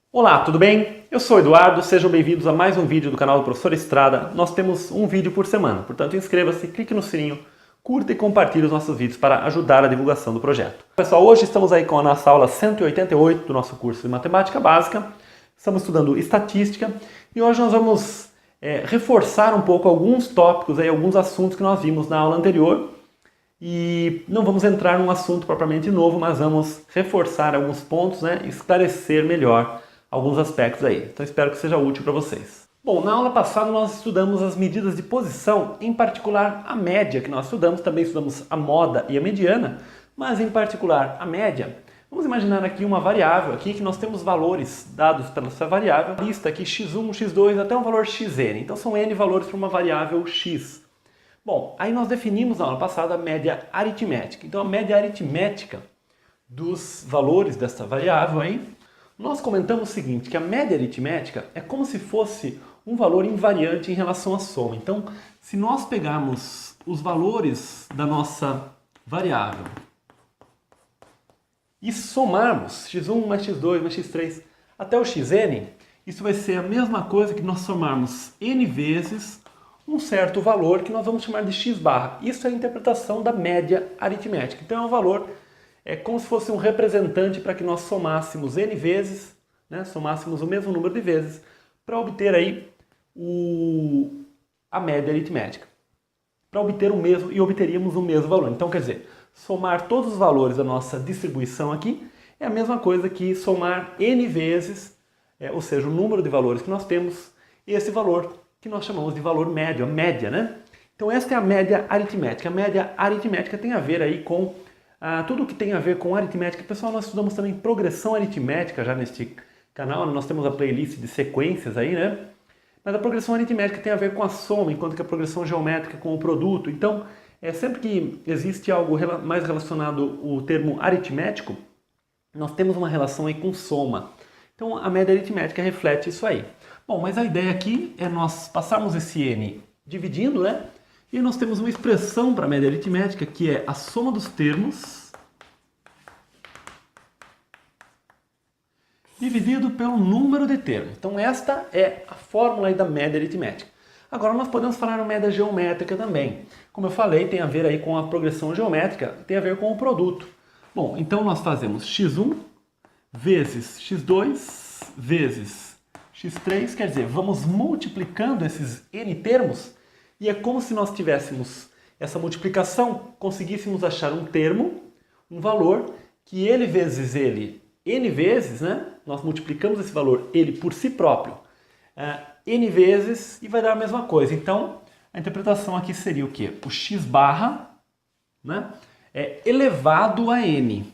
Olá, tudo bem? Eu sou o Eduardo, sejam bem-vindos a mais um vídeo do canal do Professor Estrada. Nós temos um vídeo por semana, portanto inscreva-se, clique no sininho, curta e compartilhe os nossos vídeos para ajudar a divulgação do projeto. Pessoal, hoje estamos aí com a nossa aula 188 do nosso curso de Matemática Básica. Estamos estudando Estatística e hoje nós vamos reforçar um pouco alguns tópicos, alguns assuntos que nós vimos na aula anterior. E não vamos entrar num assunto propriamente novo, mas vamos reforçar alguns pontos, esclarecer melhor alguns aspectos aí. Então espero que seja útil para vocês. Bom, na aula passada nós estudamos as medidas de posição, em particular a média que nós estudamos, também estudamos a moda e a mediana, mas em particular a média. Vamos imaginar aqui uma variável aqui que nós temos valores dados pela essa variável, lista aqui x1, x2 até um valor xn. Então são n valores para uma variável x. Bom, aí nós definimos na aula passada a média aritmética. Então a média aritmética dos valores dessa variável aí, nós comentamos o seguinte, que a média aritmética é como se fosse um valor invariante em relação à soma. Então, se nós pegarmos os valores da nossa variável e somarmos x1 mais x2 mais x3 até o xn, isso vai ser a mesma coisa que nós somarmos n vezes um certo valor que nós vamos chamar de x barra. Isso é a interpretação da média aritmética. Então é um valor, como se fosse um representante para que nós somássemos n vezes, somássemos o mesmo número de vezes, para obter aí a média aritmética. Para obter o mesmo, e obteríamos o mesmo valor. Então quer dizer, somar todos os valores da nossa distribuição aqui é a mesma coisa que somar n vezes, ou seja, o número de valores que nós temos, esse valor que nós chamamos de valor médio, a média, né? Então esta é a média aritmética. A média aritmética tem a ver aí com tudo que tem a ver com aritmética. Pessoal, nós estudamos também progressão aritmética já neste canal, nós temos a playlist de sequências aí, né? Mas a progressão aritmética tem a ver com a soma, enquanto que a progressão geométrica com o produto. Então, sempre que existe algo mais relacionado ao termo aritmético, nós temos uma relação aí com soma. Então a média aritmética reflete isso aí. Bom, mas a ideia aqui é nós passarmos esse n dividindo, né? E nós temos uma expressão para a média aritmética que é a soma dos termos dividido pelo número de termos. Então esta é a fórmula aí da média aritmética. Agora nós podemos falar na média geométrica também. Como eu falei, tem a ver aí com a progressão geométrica, tem a ver com o produto. Bom, então nós fazemos x1 vezes x2 vezes x3, quer dizer, vamos multiplicando esses n termos e é como se nós tivéssemos essa multiplicação, conseguíssemos achar um termo, um valor, que ele vezes ele, n vezes, nós multiplicamos esse valor, ele por si próprio, n vezes e vai dar a mesma coisa. Então, a interpretação aqui seria o quê? O x barra é elevado a n.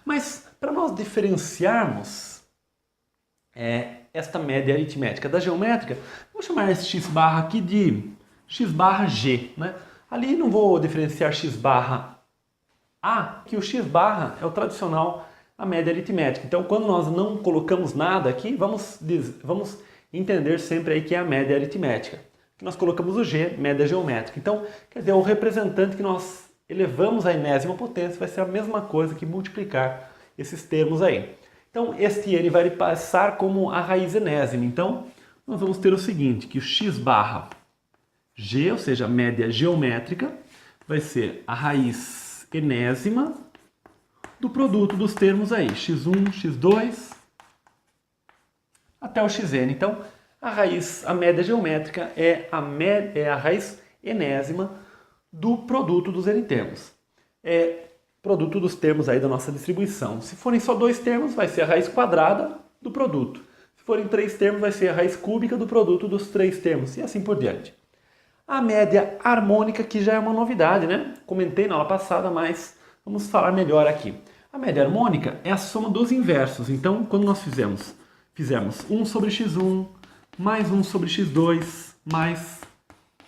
Mas, para nós diferenciarmos esta média aritmética da geométrica, vou chamar esse x barra aqui de x barra g. Ali não vou diferenciar x barra a, que o x barra é o tradicional, a média aritmética. Então, quando nós não colocamos nada aqui, vamos entender sempre aí que é a média aritmética. Que nós colocamos o g, média geométrica. Então, quer dizer, o representante que nós elevamos à enésima potência vai ser a mesma coisa que multiplicar esses termos aí. Então, este n vai passar como a raiz enésima. Então, nós vamos ter o seguinte, que o x barra g, ou seja, a média geométrica, vai ser a raiz enésima do produto dos termos aí, x1, x2, até o xn. Então, a média geométrica é a raiz enésima do produto dos n termos. Produto dos termos aí da nossa distribuição. Se forem só dois termos, vai ser a raiz quadrada do produto. Se forem três termos, vai ser a raiz cúbica do produto dos três termos, e assim por diante. A média harmônica, que já é uma novidade, Comentei na aula passada, mas vamos falar melhor aqui. A média harmônica é a soma dos inversos. Então, quando nós fizemos 1 sobre x1, mais 1 sobre x2, mais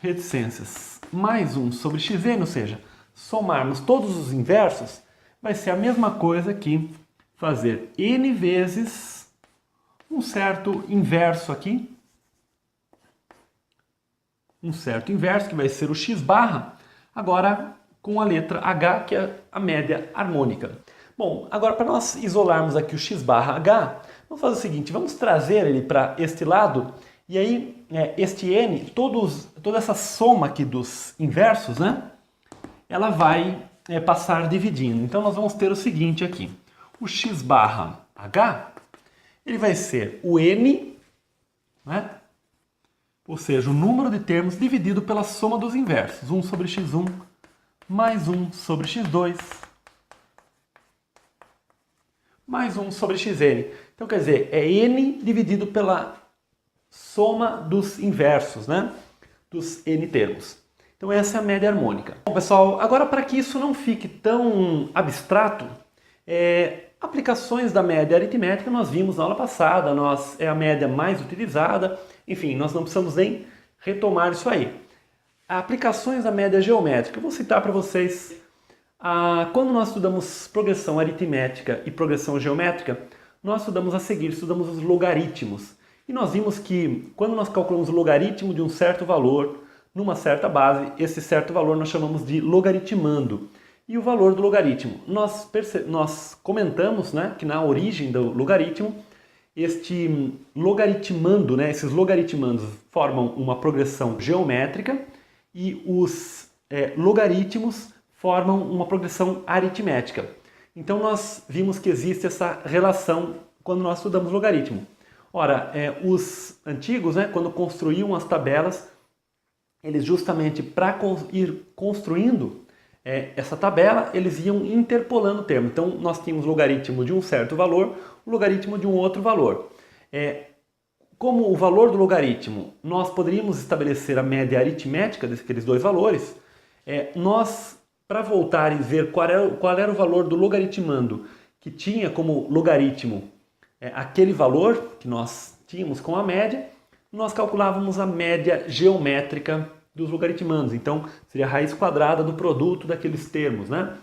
reticências, mais 1 sobre xn, ou seja, somarmos todos os inversos, vai ser a mesma coisa que fazer n vezes um certo inverso aqui, um certo inverso, que vai ser o x barra, agora com a letra H, que é a média harmônica. Bom, agora para nós isolarmos aqui o x barra H, Vamos fazer o seguinte, vamos trazer ele para este lado, e aí este n, toda essa soma aqui dos inversos, né? Ela vai passar dividindo. Então nós vamos ter o seguinte aqui, o x barra h, ele vai ser o n, né? Ou seja, o número de termos dividido pela soma dos inversos, 1 sobre x1 mais 1 sobre x2 mais 1 sobre xn. Então, quer dizer, é n dividido pela soma dos inversos, né? Dos n termos. Então, essa é a média harmônica. Bom, pessoal, agora para que isso não fique tão abstrato, aplicações da média aritmética nós vimos na aula passada, é a média mais utilizada, enfim, nós não precisamos nem retomar isso aí. Aplicações da média geométrica, eu vou citar para vocês. Quando nós estudamos progressão aritmética e progressão geométrica, nós estudamos os logaritmos. E nós vimos que quando nós calculamos o logaritmo de um certo valor, numa certa base, esse certo valor nós chamamos de logaritmando. E o valor do logaritmo? Nós comentamos, né, que na origem do logaritmo, este logaritmando, né, esses logaritmandos formam uma progressão geométrica e os logaritmos formam uma progressão aritmética. Então nós vimos que existe essa relação quando nós estudamos logaritmo. Ora, os antigos, né, quando construíam as tabelas, eles justamente para ir construindo essa tabela, eles iam interpolando o termo. Então nós tínhamos logaritmo de um certo valor, o logaritmo de um outro valor. Como o valor do logaritmo, nós poderíamos estabelecer a média aritmética daqueles dois valores, para voltar e ver qual era o valor do logaritmando que tinha como logaritmo aquele valor que nós tínhamos com a média, nós calculávamos a média geométrica dos logaritmandos. Então, seria a raiz quadrada do produto daqueles termos, né?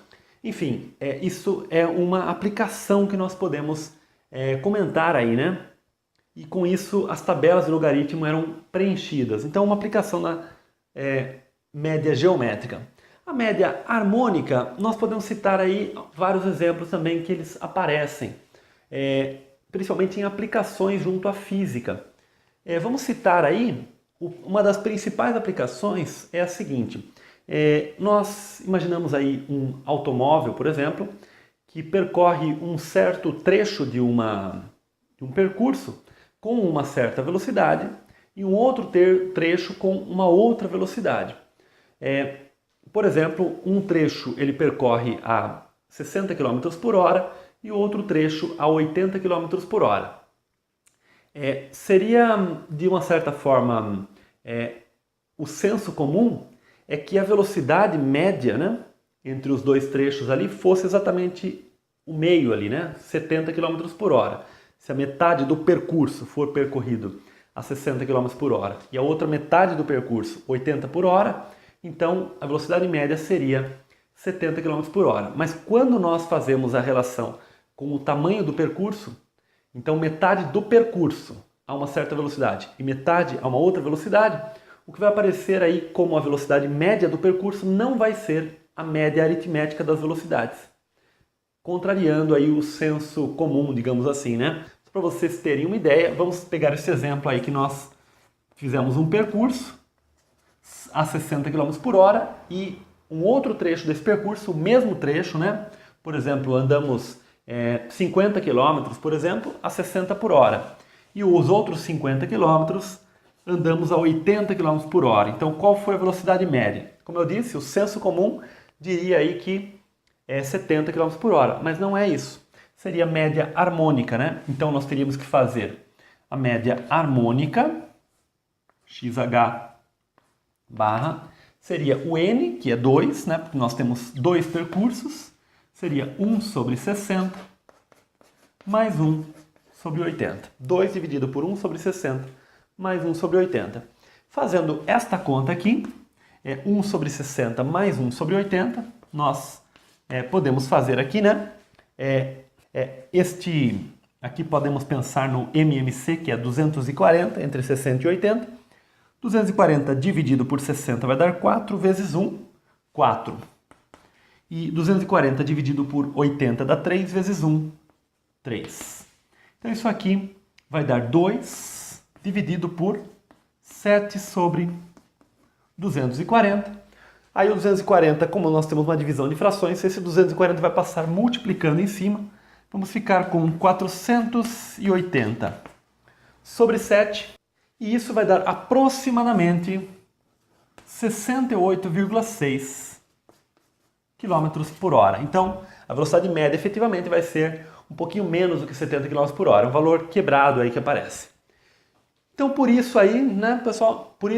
Enfim, isso é uma aplicação que nós podemos comentar aí, né? E com isso, as tabelas de logaritmo eram preenchidas. Então, uma aplicação da média geométrica. A média harmônica, nós podemos citar aí vários exemplos também que eles aparecem, principalmente em aplicações junto à física. Vamos citar aí, uma das principais aplicações é a seguinte, nós imaginamos aí um automóvel, por exemplo, que percorre um certo trecho de um percurso com uma certa velocidade e um outro trecho com uma outra velocidade. Por exemplo, um trecho ele percorre a 60 km por hora e outro trecho a 80 km por hora. Seria, de uma certa forma, o senso comum é que a velocidade média, né, entre os dois trechos ali fosse exatamente o meio ali, né, 70 km por hora. Se a metade do percurso for percorrido a 60 km por hora e a outra metade do percurso 80 por hora, então a velocidade média seria 70 km por hora. Mas quando nós fazemos a relação com o tamanho do percurso, então metade do percurso a uma certa velocidade e metade a uma outra velocidade, o que vai aparecer aí como a velocidade média do percurso não vai ser a média aritmética das velocidades, contrariando aí o senso comum, digamos assim, né? Para vocês terem uma ideia, vamos pegar esse exemplo aí que nós fizemos um percurso a 60 km por hora e um outro trecho desse percurso, o mesmo trecho, né? Por exemplo, andamos 50 km, por exemplo, a 60 por hora. E os outros 50 km andamos a 80 km por hora. Então, qual foi a velocidade média? Como eu disse, o senso comum diria aí que é 70 km por hora, mas não é isso. Seria a média harmônica, né? Então, nós teríamos que fazer a média harmônica, XH barra, seria o N, que é 2, né? Porque nós temos dois percursos, seria 1 sobre 60 mais 1 sobre 80. 2 dividido por 1 sobre 60 mais 1 sobre 80. Fazendo esta conta aqui, 1 sobre 60 mais 1 sobre 80, nós podemos fazer aqui, né? Aqui podemos pensar no MMC, que é 240 entre 60 e 80. 240 dividido por 60 vai dar 4 vezes 1, 4. E 240 dividido por 80 dá 3 vezes 1, 3. Então isso aqui vai dar 2 dividido por 7 sobre 240. Aí o 240, como nós temos uma divisão de frações, esse 240 vai passar multiplicando em cima. Vamos ficar com 480 sobre 7. E isso vai dar aproximadamente 68,6 km por hora. Então, a velocidade média efetivamente vai ser um pouquinho menos do que 70 km por hora. É um valor quebrado aí que aparece. Então, por isso aí, né, pessoal, por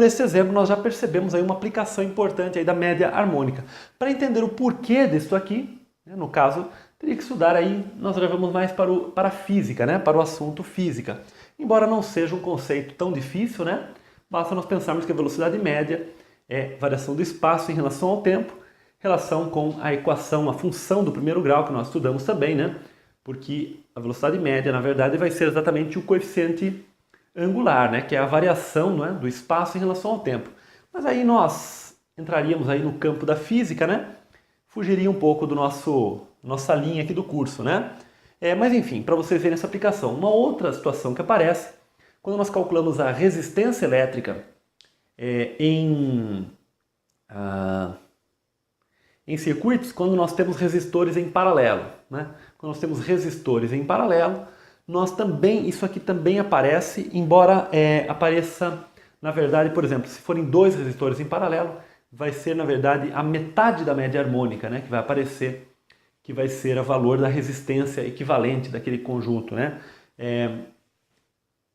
esse exemplo, nós já percebemos aí uma aplicação importante aí da média harmônica. Para entender o porquê disso aqui, né, no caso, teria que estudar aí, nós já vamos mais para a física, né, para o assunto física. Embora não seja um conceito tão difícil, né, basta nós pensarmos que a velocidade média é variação do espaço em relação ao tempo, relação com a equação, a função do primeiro grau que nós estudamos também, né, porque a velocidade média, na verdade, vai ser exatamente o coeficiente angular, né, que é a variação, né, do espaço em relação ao tempo. Mas aí nós entraríamos aí no campo da física, né? Fugiria um pouco do nossa linha aqui do curso, né? Mas enfim, para vocês verem essa aplicação. Uma outra situação que aparece, quando nós calculamos a resistência elétrica em circuitos, quando nós temos resistores em paralelo, né? Quando nós temos resistores em paralelo, isso aqui também aparece, embora apareça, na verdade, por exemplo, se forem 2 resistores em paralelo, vai ser, na verdade, a metade da média harmônica, né, que vai aparecer, que vai ser o valor da resistência equivalente daquele conjunto, né?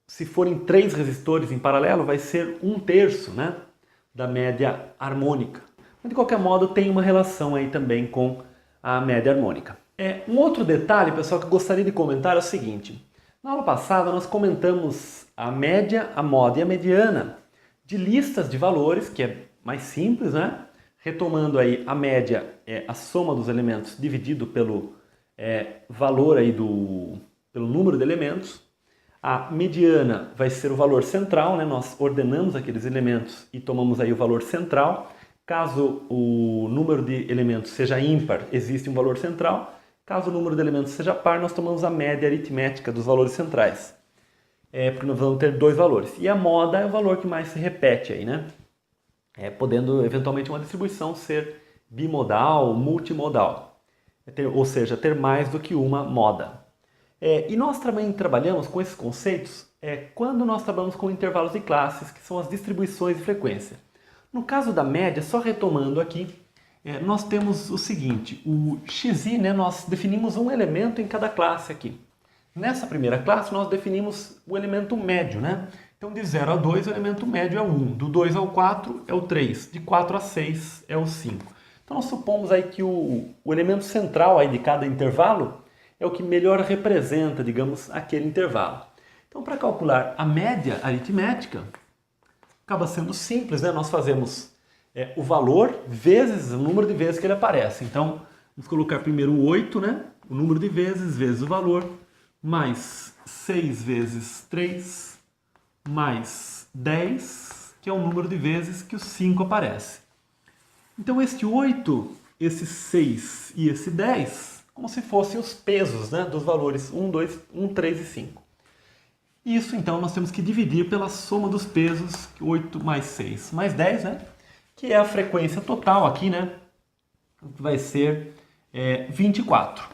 Se forem 3 resistores em paralelo, vai ser 1/3, né, da média harmônica. Mas, de qualquer modo, tem uma relação aí também com a média harmônica. Um outro detalhe, pessoal, que eu gostaria de comentar é o seguinte. Na aula passada nós comentamos a média, a moda e a mediana de listas de valores, que é mais simples, né? Retomando aí, a média é a soma dos elementos dividido pelo valor aí pelo número de elementos. A mediana vai ser o valor central, né? Nós ordenamos aqueles elementos e tomamos aí o valor central. Caso o número de elementos seja ímpar, existe um valor central. Caso o número de elementos seja par, nós tomamos a média aritmética dos valores centrais. Porque nós vamos ter 2 valores. E a moda é o valor que mais se repete aí, né? Podendo, eventualmente, uma distribuição ser bimodal, multimodal. Ou seja, ter mais do que uma moda. E nós também trabalhamos com esses conceitos quando nós trabalhamos com intervalos de classes, que são as distribuições de frequência. No caso da média, só retomando aqui, nós temos o seguinte, o xi, né, nós definimos um elemento em cada classe aqui. Nessa primeira classe, nós definimos o elemento médio, né? Então, de 0 a 2, o elemento médio é o 1, do 2 ao 4 é o 3, de 4 a 6 é o 5. Então, nós supomos aí que o elemento central aí de cada intervalo é o que melhor representa, digamos, aquele intervalo. Então, para calcular a média aritmética, acaba sendo simples, né? Nós fazemos o valor vezes o número de vezes que ele aparece. Então, vamos colocar primeiro o 8, né? O número de vezes vezes o valor, mais 6 vezes 3, mais 10, que é o número de vezes que o 5 aparece. Então, este 8, esse 6 e esse 10, como se fossem os pesos, né, dos valores 1, 2, 1, 3 e 5. Isso, então, nós temos que dividir pela soma dos pesos, 8 mais 6 mais 10, né? Que é a frequência total aqui, né? Vai ser 24.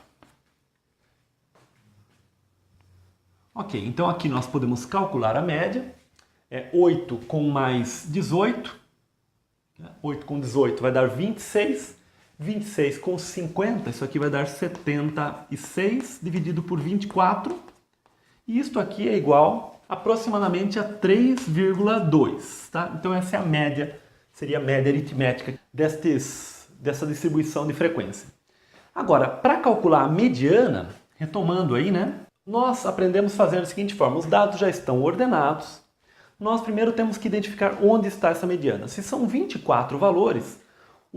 Ok, então aqui nós podemos calcular a média. 8 com mais 18. 8 com 18 vai dar 26. 26 com 50, isso aqui vai dar 76, dividido por 24. E isto aqui é igual aproximadamente a 3,2, tá? Então essa é a média, seria a média aritmética dessa distribuição de frequência. Agora, para calcular a mediana, retomando aí, né? Nós aprendemos fazendo da seguinte forma, os dados já estão ordenados, nós primeiro temos que identificar onde está essa mediana. Se são 24 valores,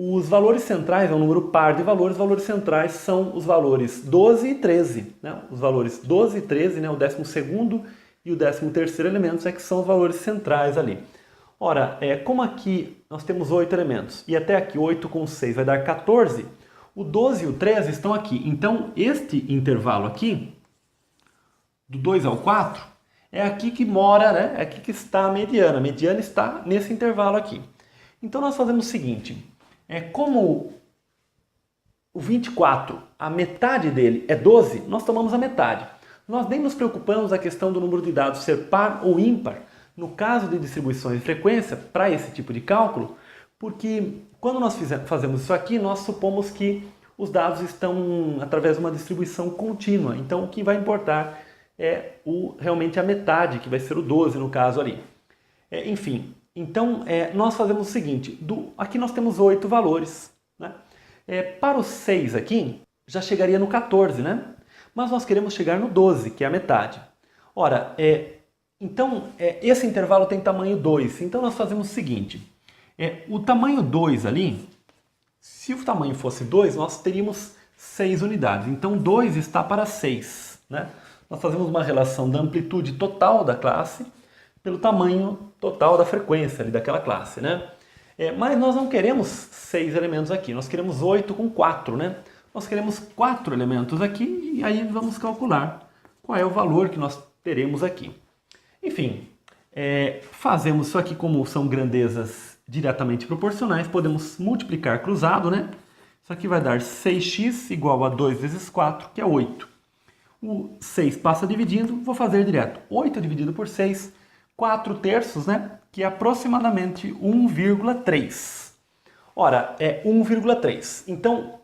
os valores centrais é um número par de valores, os valores centrais são os valores 12 e 13. Né? Os valores 12 e 13, né? O 12º e o 13º elementos é que são os valores centrais ali. Ora, como aqui nós temos 8 elementos e até aqui 8 com 6 vai dar 14, o 12 e o 13 estão aqui. Então, este intervalo aqui, do 2 ao 4, é aqui que mora, né? É aqui que está a mediana. A mediana está nesse intervalo aqui. Então nós fazemos o seguinte, como o 24, a metade dele é 12, nós tomamos a metade. Nós nem nos preocupamos a questão do número de dados ser par ou ímpar, no caso de distribuições de frequência, para esse tipo de cálculo, porque quando nós fazemos isso aqui, nós supomos que os dados estão através de uma distribuição contínua. Então o que vai importar é realmente a metade, que vai ser o 12 no caso ali. Enfim, então nós fazemos o seguinte, aqui nós temos 8 valores, né? Para o 6 aqui, já chegaria no 14, né? Mas nós queremos chegar no 12, que é a metade. Ora, então esse intervalo tem tamanho 2, então nós fazemos o seguinte, o tamanho 2 ali, se o tamanho fosse 2, nós teríamos 6 unidades, então 2 está para 6, né? Nós fazemos uma relação da amplitude total da classe pelo tamanho total da frequência ali daquela classe, né? Mas nós não queremos 6 elementos aqui, nós queremos 8 com 4, né? Nós queremos 4 elementos aqui e aí vamos calcular qual é o valor que nós teremos aqui. Enfim, fazemos isso aqui como são grandezas diretamente proporcionais, podemos multiplicar cruzado, né? Isso aqui vai dar 6x igual a 2 vezes 4, que é 8. O 6 passa dividindo, vou fazer direto. 8 dividido por 6, 4 terços, né? Que é aproximadamente 1,3. Ora, é 1,3. Então,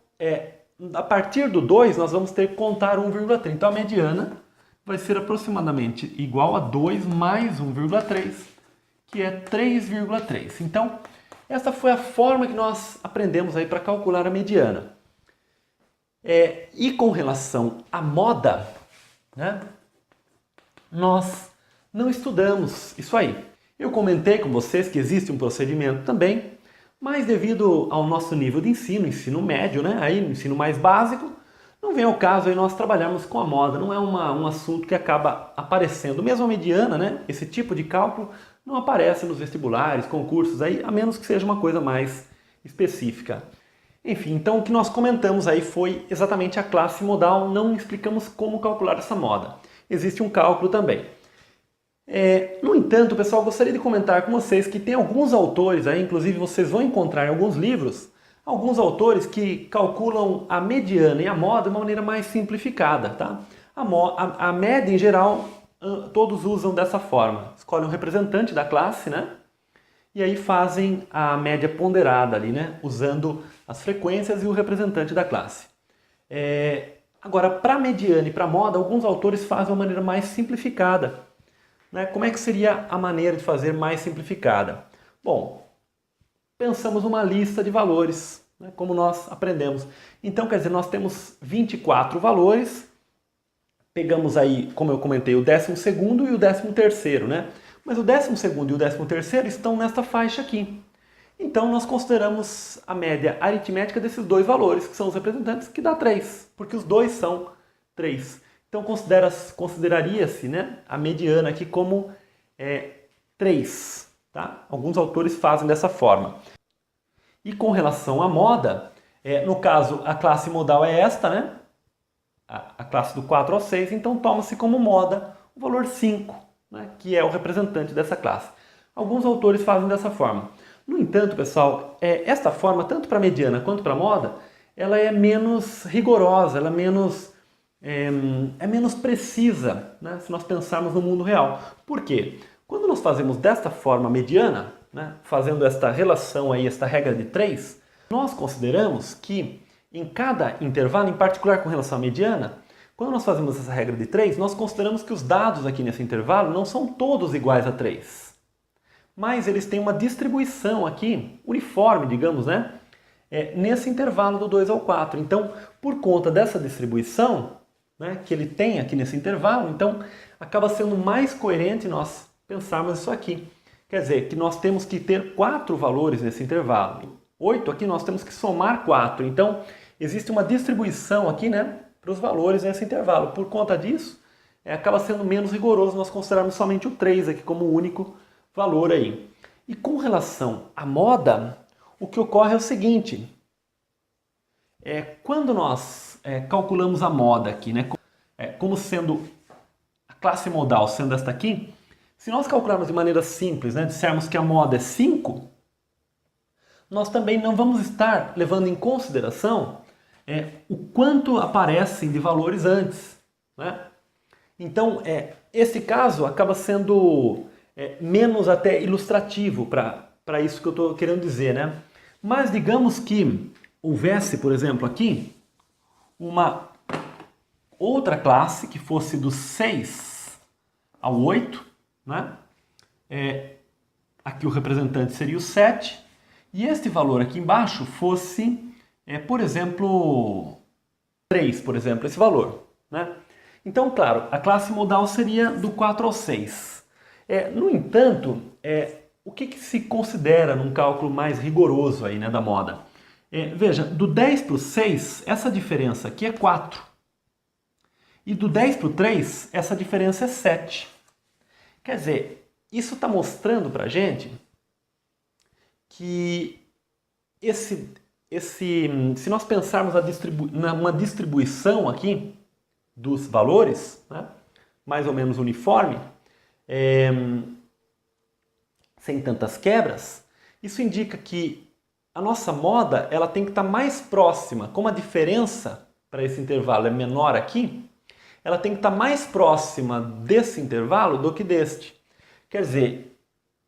a partir do 2, nós vamos ter que contar 1,3. Então, a mediana vai ser aproximadamente igual a 2 mais 1,3, que é 3,3. Então, essa foi a forma que nós aprendemos aí para calcular a mediana. E com relação à moda, né, nós não estudamos isso aí. Eu comentei com vocês que existe um procedimento também, mas devido ao nosso nível de ensino médio, né, aí no ensino mais básico, não vem ao caso aí nós trabalharmos com a moda, não é um assunto que acaba aparecendo. Mesmo a mediana, né, esse tipo de cálculo não aparece nos vestibulares, concursos, aí, a menos que seja uma coisa mais específica. Enfim, então o que nós comentamos aí foi exatamente a classe modal, não explicamos como calcular essa moda. Existe um cálculo também. No entanto, pessoal, gostaria de comentar com vocês que tem alguns autores aí, inclusive vocês vão encontrar em alguns livros, alguns autores que calculam a mediana e a moda de uma maneira mais simplificada, tá? A média, em geral, todos usam dessa forma. Escolhem um representante da classe, né? E aí fazem a média ponderada ali, né? Usando as frequências e o representante da classe. Agora, para mediana e para moda, alguns autores fazem de uma maneira mais simplificada. Né? Como é que seria a maneira de fazer mais simplificada? Bom, pensamos numa lista de valores, né? Como nós aprendemos. Então, quer dizer, nós temos 24 valores, pegamos aí, como eu comentei, o 12º e o 13º, né? Mas o 12º e o 13º estão nesta faixa aqui. Então, nós consideramos a média aritmética desses dois valores, que são os representantes, que dá 3, porque os dois são 3. Então, consideraria-se, né, a mediana aqui como 3. Tá? Alguns autores fazem dessa forma. E com relação à moda, no caso, a classe modal é esta, né? A classe do 4 ao 6, então toma-se como moda o valor 5, né, que é o representante dessa classe. Alguns autores fazem dessa forma. No entanto, pessoal, esta forma, tanto para mediana quanto para moda, ela é menos rigorosa, ela é menos precisa, né, se nós pensarmos no mundo real. Por quê? Quando nós fazemos desta forma mediana, né, fazendo esta relação aí, esta regra de 3, nós consideramos que em cada intervalo, em particular com relação à mediana, quando nós fazemos essa regra de 3, nós consideramos que os dados aqui nesse intervalo não são todos iguais a 3. Mas eles têm uma distribuição aqui, uniforme, digamos, né? Nesse intervalo do 2 ao 4. Então, por conta dessa distribuição, né, que ele tem aqui nesse intervalo, então acaba sendo mais coerente nós pensarmos isso aqui. Quer dizer, que nós temos que ter 4 valores nesse intervalo. 8 aqui nós temos que somar 4. Então, existe uma distribuição aqui, né, para os valores nesse intervalo. Por conta disso, acaba sendo menos rigoroso nós considerarmos somente o 3 aqui como o único valor aí. E com relação à moda, o que ocorre é o seguinte. Quando nós calculamos a moda aqui, né, como sendo a classe modal sendo esta aqui, se nós calcularmos de maneira simples, né, dissermos que a moda é 5, nós também não vamos estar levando em consideração o quanto aparecem de valores antes, né? Então, esse caso acaba sendo menos até ilustrativo para isso que eu estou querendo dizer, né? Mas digamos que houvesse, por exemplo, aqui, uma outra classe que fosse do 6 ao 8, né? Aqui o representante seria o 7, e este valor aqui embaixo fosse, por exemplo, 3, por exemplo, esse valor, né? Então, claro, a classe modal seria do 4 ao 6. No entanto, o que se considera num cálculo mais rigoroso aí, né, da moda? Veja, do 10 para o 6, essa diferença aqui é 4. E do 10 para o 3, essa diferença é 7. Quer dizer, isso está mostrando para a gente que se nós pensarmos numa distribuição aqui dos valores, né, mais ou menos uniforme, sem tantas quebras, isso indica que a nossa moda ela tem que estar mais próxima, como a diferença para esse intervalo é menor aqui, ela tem que estar mais próxima desse intervalo do que deste. Quer dizer,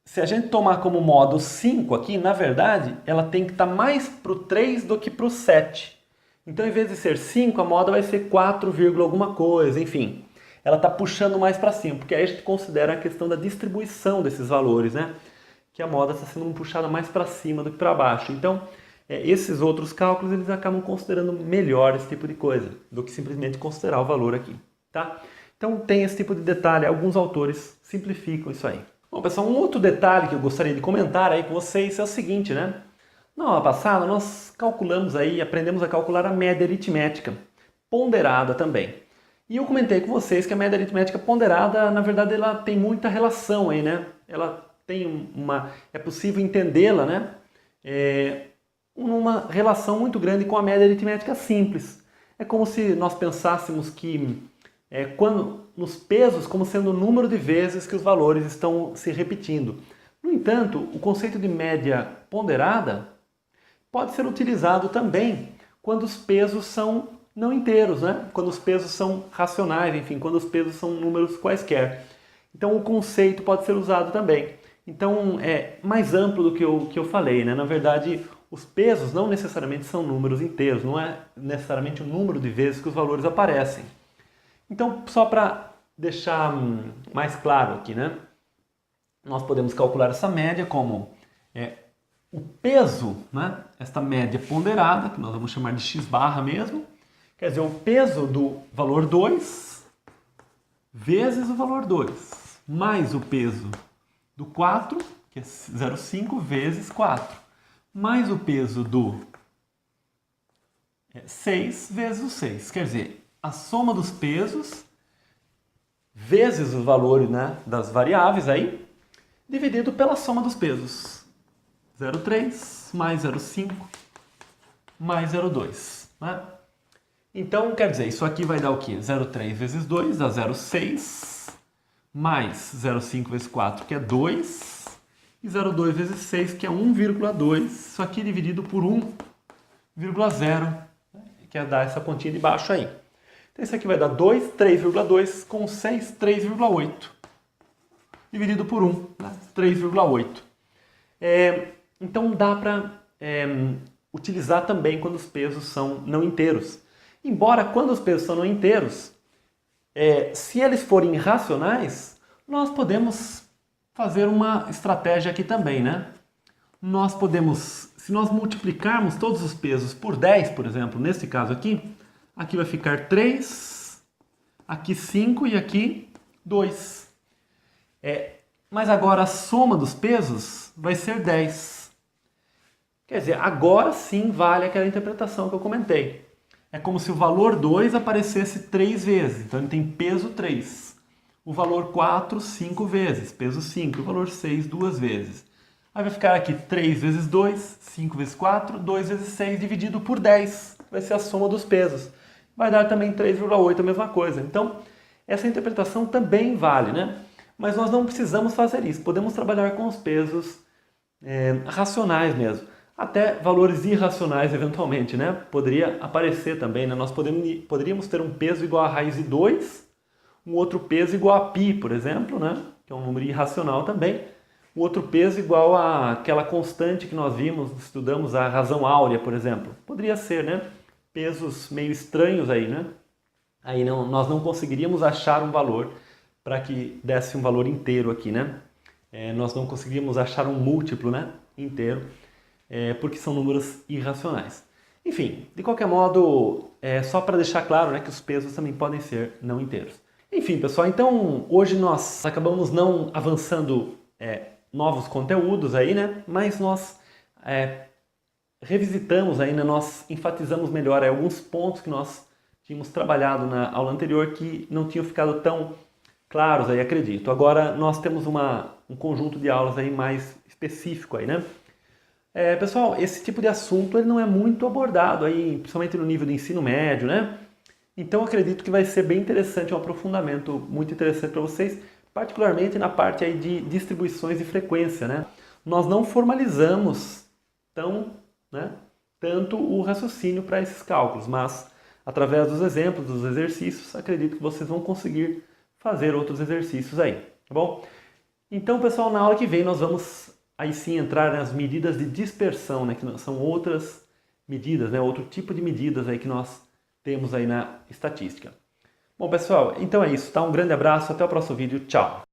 se a gente tomar como modo 5 aqui, na verdade, ela tem que estar mais para o 3 do que para o 7. Então, em vez de ser 5, a moda vai ser 4, alguma coisa, enfim. Ela está puxando mais para cima, porque aí a gente considera a questão da distribuição desses valores, né? Que a moda está sendo puxada mais para cima do que para baixo. Então, esses outros cálculos, eles acabam considerando melhor esse tipo de coisa, do que simplesmente considerar o valor aqui, tá? Então, tem esse tipo de detalhe, alguns autores simplificam isso aí. Bom, pessoal, um outro detalhe que eu gostaria de comentar aí com vocês é o seguinte, né? Na aula passada, nós calculamos aí, aprendemos a calcular a média aritmética, ponderada também. E eu comentei com vocês que a média aritmética ponderada, na verdade, ela tem muita relação aí, né? Ela tem é possível entendê-la, né? Uma relação muito grande com a média aritmética simples. É como se nós pensássemos que nos pesos como sendo o número de vezes que os valores estão se repetindo. No entanto, o conceito de média ponderada pode ser utilizado também quando os pesos são não inteiros, né? Quando os pesos são racionais, enfim, quando os pesos são números quaisquer. Então o conceito pode ser usado também. Então é mais amplo do que eu falei, né? Na verdade, os pesos não necessariamente são números inteiros, não é necessariamente o número de vezes que os valores aparecem. Então, só para deixar mais claro aqui, né? Nós podemos calcular essa média como o peso, né? Esta média ponderada, que nós vamos chamar de x barra mesmo, quer dizer, o peso do valor 2 vezes o valor 2, mais o peso do 4, que é 0,5 vezes 4, mais o peso do 6 vezes o 6, quer dizer, a soma dos pesos vezes o valor, né, das variáveis aí, dividido pela soma dos pesos. 0,3 mais 0,5 mais 0,2. Né? Então, quer dizer, isso aqui vai dar o quê? 0,3 vezes 2 dá 0,6 mais 0,5 vezes 4, que é 2, e 0,2 vezes 6, que é 1,2. Isso aqui dividido por 1,0, que é dar essa continha de baixo aí. Então, isso aqui vai dar 2, 3,2, com 6, 3,8. Dividido por 1, né? 3,8. Então, dá para utilizar também quando os pesos são não inteiros. Embora, quando os pesos são não inteiros, se eles forem racionais, nós podemos fazer uma estratégia aqui também, né? Nós podemos, se nós multiplicarmos todos os pesos por 10, por exemplo, nesse caso aqui vai ficar 3, aqui 5 e aqui 2. Mas agora a soma dos pesos vai ser 10. Quer dizer, agora sim vale aquela interpretação que eu comentei. É como se o valor 2 aparecesse 3 vezes, então ele tem peso 3. O valor 4, 5 vezes, peso 5. O valor 6, 2 vezes. Aí vai ficar aqui 3 vezes 2, 5 vezes 4, 2 vezes 6 dividido por 10. Vai ser a soma dos pesos. Vai dar também 3,8, a mesma coisa. Então, essa interpretação também vale, né? Mas nós não precisamos fazer isso, podemos trabalhar com os pesos racionais mesmo, até valores irracionais eventualmente, né? Poderia aparecer também, né? Nós poderíamos ter um peso igual a raiz de 2, um outro peso igual a π, por exemplo, né? Que é um número irracional também, um outro peso igual àquela constante que nós vimos, estudamos a razão áurea, por exemplo. Poderia ser, né? Pesos meio estranhos aí, né? Aí nós não conseguiríamos achar um valor para que desse um valor inteiro aqui, né? Nós não conseguiríamos achar um múltiplo, né, inteiro, porque são números irracionais. Enfim, de qualquer modo, só para deixar claro, né, que os pesos também podem ser não inteiros. Enfim, pessoal, então hoje nós acabamos não avançando novos conteúdos aí, né, mas nós revisitamos aí, né, nós enfatizamos melhor alguns pontos que nós tínhamos trabalhado na aula anterior que não tinham ficado tão claros aí, acredito. Agora nós temos um conjunto de aulas aí mais específico aí, né? Pessoal, esse tipo de assunto ele não é muito abordado aí, principalmente no nível do ensino médio, né? Então acredito que vai ser bem interessante, um aprofundamento muito interessante para vocês, particularmente na parte aí de distribuições de frequência, né? Nós não formalizamos tanto o raciocínio para esses cálculos, mas através dos exemplos, dos exercícios, acredito que vocês vão conseguir fazer outros exercícios aí, tá bom? Então, pessoal, na aula que vem nós vamos aí sim entrar nas medidas de dispersão, né, que são outras medidas, né, outro tipo de medidas aí que nós temos aí na estatística. Bom, pessoal, então é isso, tá? Um grande abraço, até o próximo vídeo, tchau!